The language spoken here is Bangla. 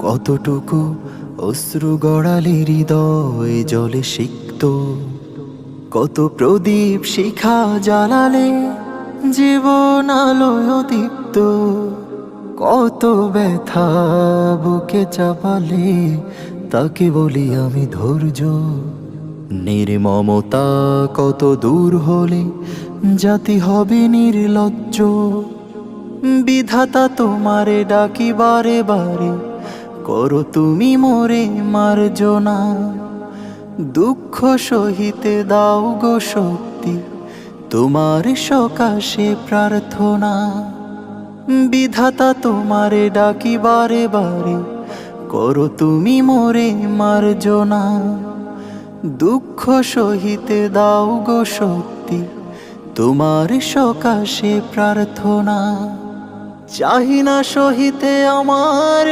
কতটুকু অশ্রু গড়ালে হৃদয় জলে সিক্ত, কত প্রদীপ শিখা জ্বালালে জীবন আলোয় দীপ্ত, কত ব্যথা বুকে চাপালে তাকে বলি আমি ধৈর্য। নির্মমতা কত দূর হলে জাতি হবে নির্লজ্জ। বিধাতা তোমারে ডাকি বারে বারে, করো তুমি মোরে মার্জনা। দুঃখ সহিতে দাও গো শক্তি, তোমার সকাশে প্রার্থনা। বিধাতা তোমারে ডাকি বারে বারে, করো তুমি মোরে মার্জনা। দুঃখ সহিতে দাও গো শক্তি, তোমার সকাশে প্রার্থনা। চাহি না সহিতে আমার